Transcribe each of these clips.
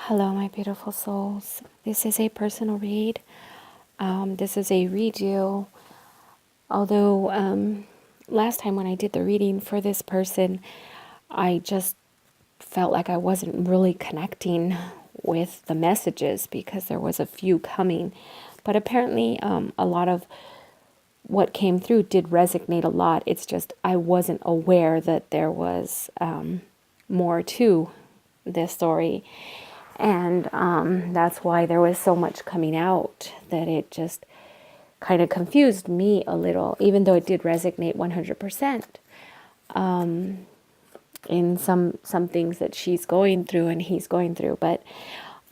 Hello, my beautiful souls. This is a personal read. This is a redo. Although last time when I did the reading for this person, I just felt like I wasn't really connecting with the messages because there was a few coming. But apparently, a lot of what came through did resonate a lot. It's just I wasn't aware that there was more to this story. And that's why there was so much coming out that it just kind of confused me a little, even though it did resonate 100% in some things that she's going through and he's going through. But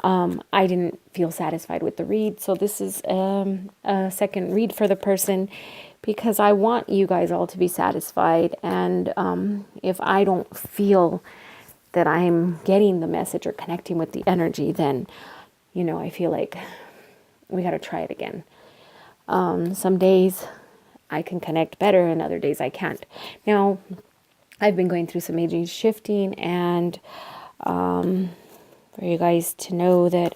I didn't feel satisfied with the read. So this is a second read for the person because I want you guys all to be satisfied. And if I don't feel that I'm getting the message or connecting with the energy, then, I feel like we got to try it again. Some days I can connect better and other days I can't. Now, I've been going through some energy shifting, and for you guys to know that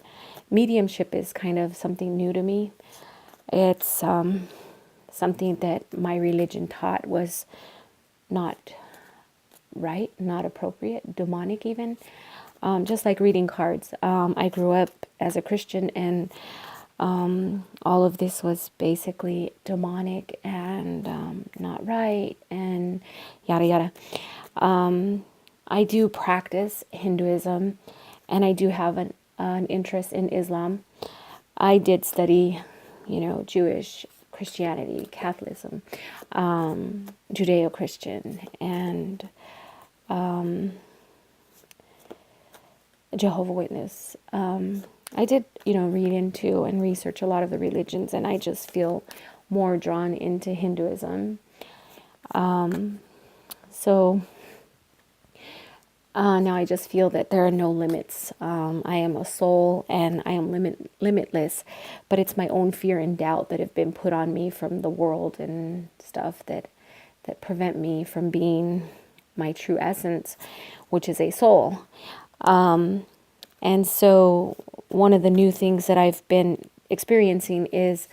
mediumship is kind of something new to me. It's something that my religion taught was not right, not appropriate, demonic even. Just like reading cards. I grew up as a Christian, and all of this was basically demonic and not right, and yada yada. I do practice Hinduism, and I do have an interest in Islam. I did study, Jewish, Christianity, Catholicism, Judeo-Christian, and Jehovah's Witness. I did, read into and research a lot of the religions, and I just feel more drawn into Hinduism. So now I just feel that there are no limits. I am a soul, and I am limitless, but it's my own fear and doubt that have been put on me from the world and stuff that prevent me from being my true essence, which is a soul. And so one of the new things that I've been experiencing is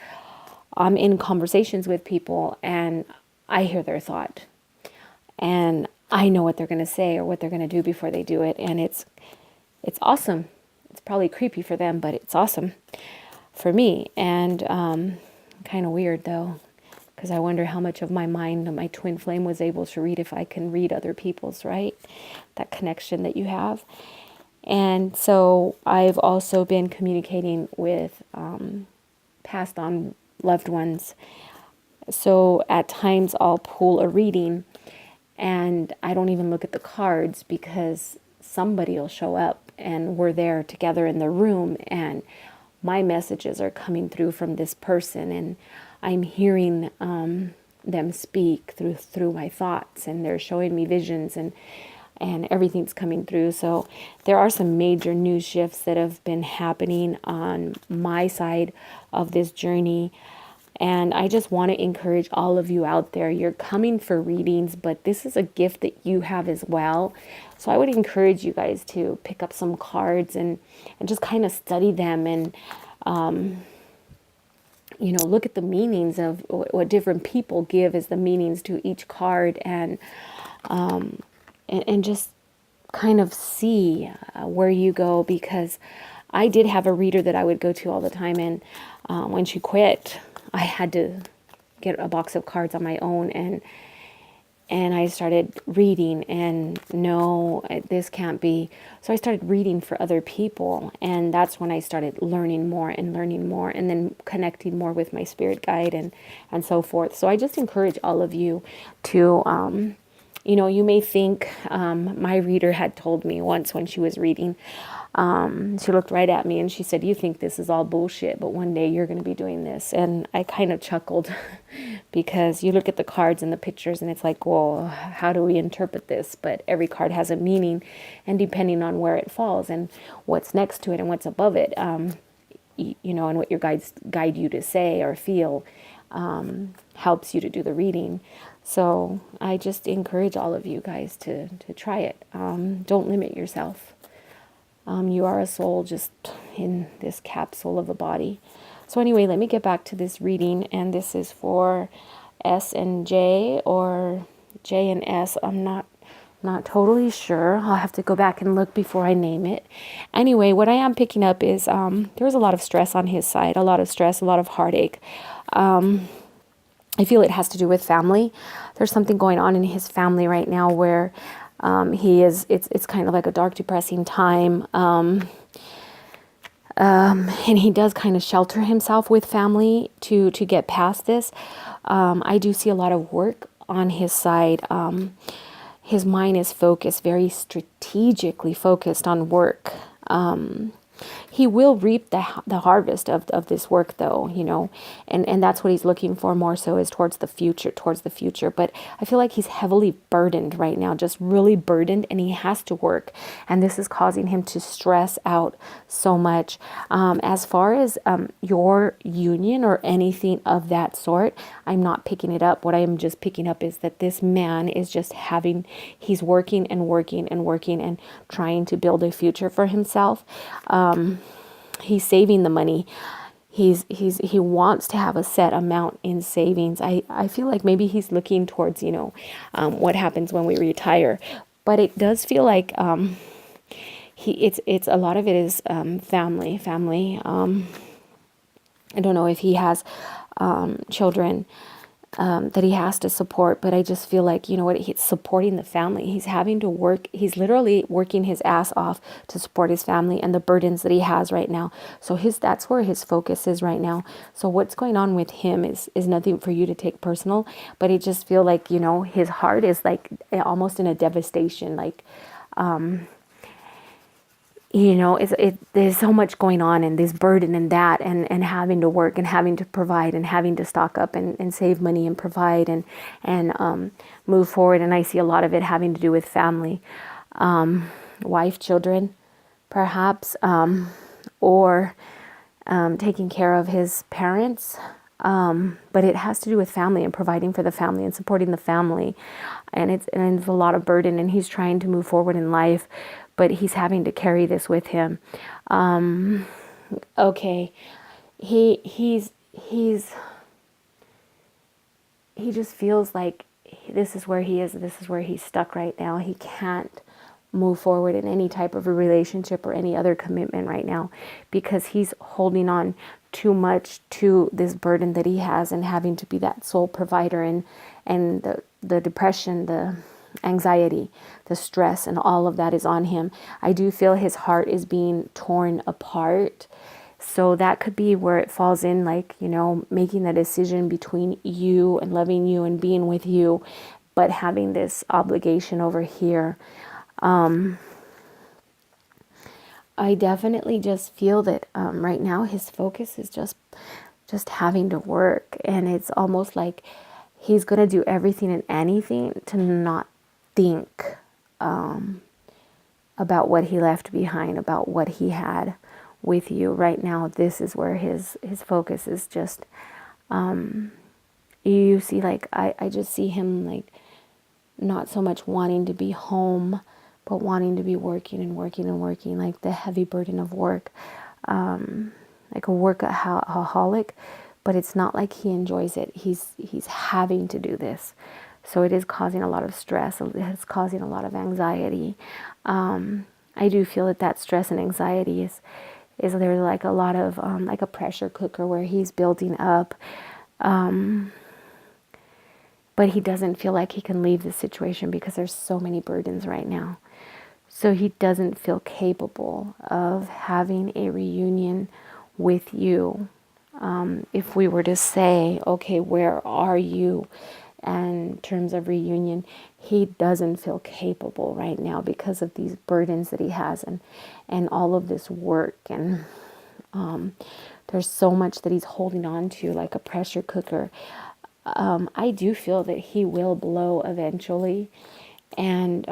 I'm in conversations with people, and I hear their thought, and I know what they're going to say or what they're going to do before they do it. And it's awesome. It's probably creepy for them, but it's awesome for me. And kind of weird though, because I wonder how much of my mind my twin flame was able to read if I can read other people's, right? That connection that you have. And so I've also been communicating with passed on loved ones. So at times I'll pull a reading, and I don't even look at the cards because somebody will show up, and we're there together in the room, and my messages are coming through from this person, and I'm hearing them speak through my thoughts, and they're showing me visions, and everything's coming through. So there are some major new shifts that have been happening on my side of this journey. And I just want to encourage all of you out there. You're coming for readings, but this is a gift that you have as well. So I would encourage you guys to pick up some cards and just kind of study them, and look at the meanings of what different people give as the meanings to each card, and just kind of see where you go, because I did have a reader that I would go to all the time, and when she quit, I had to get a box of cards on my own, and I started reading, and no, this can't be. So I started reading for other people, and that's when I started learning more, and then connecting more with my spirit guide and so forth. So I just encourage all of you to, you may think, my reader had told me once when she was reading, she looked right at me and she said, "You think this is all bullshit, but one day you're going to be doing this." And I kind of chuckled because you look at the cards and the pictures and it's like, well, how do we interpret this? But every card has a meaning, and depending on where it falls and what's next to it and what's above it, and what your guides guide you to say or feel, helps you to do the reading. So I just encourage all of you guys to try it. Don't limit yourself. You are a soul just in this capsule of a body. So anyway, let me get back to this reading, and this is for S and J, or J and S. I'm not totally sure. I'll have to go back and look before I name it. Anyway, what I am picking up is there was a lot of stress on his side, a lot of stress, a lot of heartache. I feel it has to do with family. There's something going on in his family right now where he is. It's kind of like a dark, depressing time. And he does kind of shelter himself with family to get past this. I do see a lot of work on his side. His mind is focused, very strategically focused on work. He will reap the harvest of this work, though, and that's what he's looking for more so, is towards the future. But I feel like he's heavily burdened right now, just really burdened, and he has to work, and this is causing him to stress out so much. As far as your union or anything of that sort, I'm not picking it up. What I am just picking up is that this man is just he's working and working and working and trying to build a future for himself. He's saving the money. He wants to have a set amount in savings. I feel like maybe he's looking towards, what happens when we retire. But it does feel like it's a lot of it is family. I don't know if he has children that he has to support, but I just feel like, he's supporting the family. He's having to work. He's literally working his ass off to support his family and the burdens that he has right now. So that's where his focus is right now. So what's going on with him is nothing for you to take personal, but I just feel like, his heart is like almost in a devastation, like, there's so much going on, and this burden and that, and having to work and having to provide and having to stock up and save money and provide and move forward. And I see a lot of it having to do with family, wife, children, perhaps, or taking care of his parents. But it has to do with family and providing for the family and supporting the family. And it's a lot of burden, and he's trying to move forward in life, but he's having to carry this with him. Okay. He just feels like this is where he is. This is where he's stuck right now. He can't move forward in any type of a relationship or any other commitment right now, because he's holding on too much to this burden that he has, and having to be that sole provider, and the depression, the anxiety, the stress, and all of that is on him. I do feel his heart is being torn apart. So that could be where it falls in, like, making the decision between you and loving you and being with you, but having this obligation over here. I definitely just feel that right now his focus is just having to work, and it's almost like he's going to do everything and anything to not think about what he left behind, about what he had with you. Right now, this is where his focus is just, you see, like, I just see him, like, not so much wanting to be home, but wanting to be working and working and working, like the heavy burden of work, like a workaholic, but it's not like he enjoys it. He's having to do this. So it is causing a lot of stress. It's causing a lot of anxiety. I do feel that stress and anxiety is there's like a lot of, like a pressure cooker where he's building up, but he doesn't feel like he can leave the situation because there's so many burdens right now. So he doesn't feel capable of having a reunion with you. If we were to say, okay, where are you in terms of reunion, he doesn't feel capable right now because of these burdens that he has, and all of this work, and there's so much that he's holding on to, like a pressure cooker. I do feel that he will blow eventually, and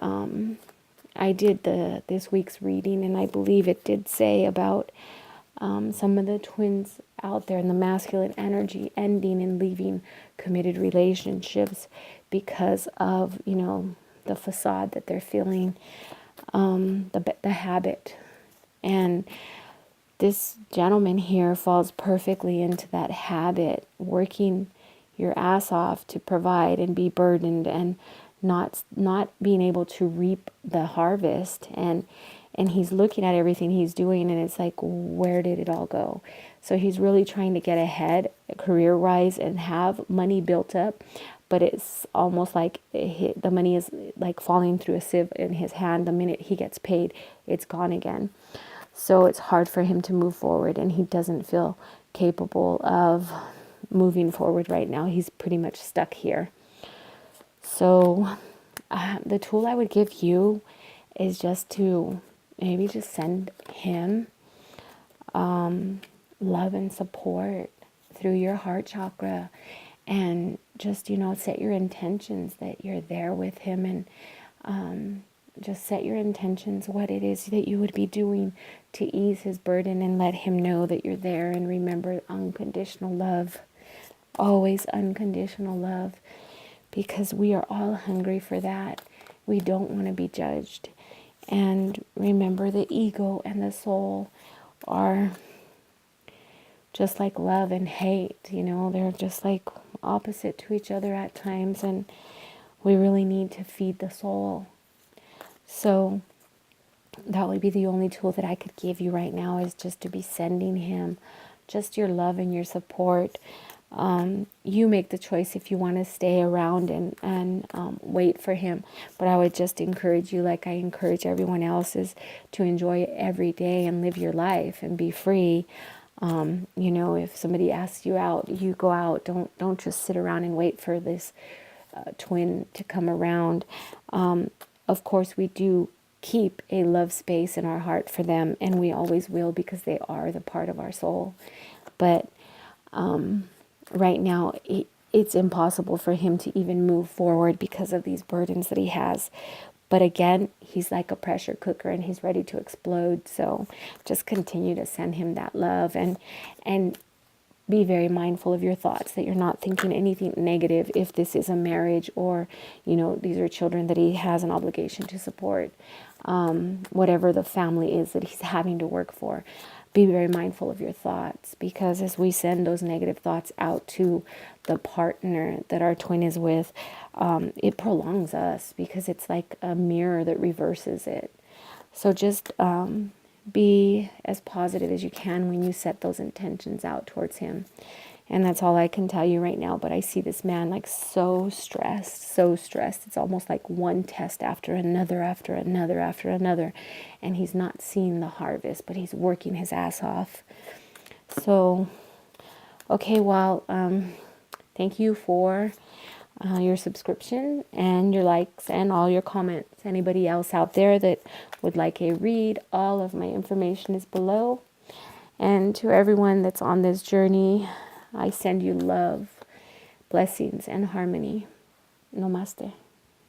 I did this week's reading, and I believe it did say about some of the twins out there in the masculine energy ending and leaving committed relationships because of, the facade that they're feeling, the habit And this gentleman here falls perfectly into that habit, working your ass off to provide and be burdened, and not being able to reap the harvest. And he's looking at everything he's doing, and it's like, where did it all go? So he's really trying to get ahead career wise and have money built up, but it's almost like the money is like falling through a sieve in his hand. The minute he gets paid, it's gone again. So it's hard for him to move forward, and he doesn't feel capable of moving forward right now. He's pretty much stuck here. So the tool I would give you is just to maybe just send him love and support through your heart chakra, and just, set your intentions that you're there with him, and just set your intentions, what it is that you would be doing to ease his burden, and let him know that you're there. And remember, unconditional love, always unconditional love, because we are all hungry for that. We don't want to be judged. And remember, the ego and the soul are just like love and hate, they're just like opposite to each other at times, and we really need to feed the soul. So that would be the only tool that I could give you right now, is just to be sending him just your love and your support. You make the choice if you want to stay around and wait for him. But I would just encourage you, like I encourage everyone else, is to enjoy every day and live your life and be free. If somebody asks you out, you go out. Don't just sit around and wait for this twin to come around. Of course, we do keep a love space in our heart for them, and we always will, because they are the part of our soul. But right now, it's impossible for him to even move forward because of these burdens that he has. But again, he's like a pressure cooker, and he's ready to explode. So just continue to send him that love, and be very mindful of your thoughts, that you're not thinking anything negative if this is a marriage, or, these are children that he has an obligation to support. Whatever the family is that he's having to work for. Be very mindful of your thoughts, because as we send those negative thoughts out to the partner that our twin is with, it prolongs us, because it's like a mirror that reverses it. So just be as positive as you can when you set those intentions out towards him. And that's all I can tell you right now. But I see this man like so stressed, so stressed. It's almost like one test after another, after another, after another. And he's not seeing the harvest, but he's working his ass off. So, okay, well, thank you for your subscription and your likes and all your comments. Anybody else out there that would like a read, all of my information is below. And to everyone that's on this journey, I send you love, blessings, and harmony. Namaste.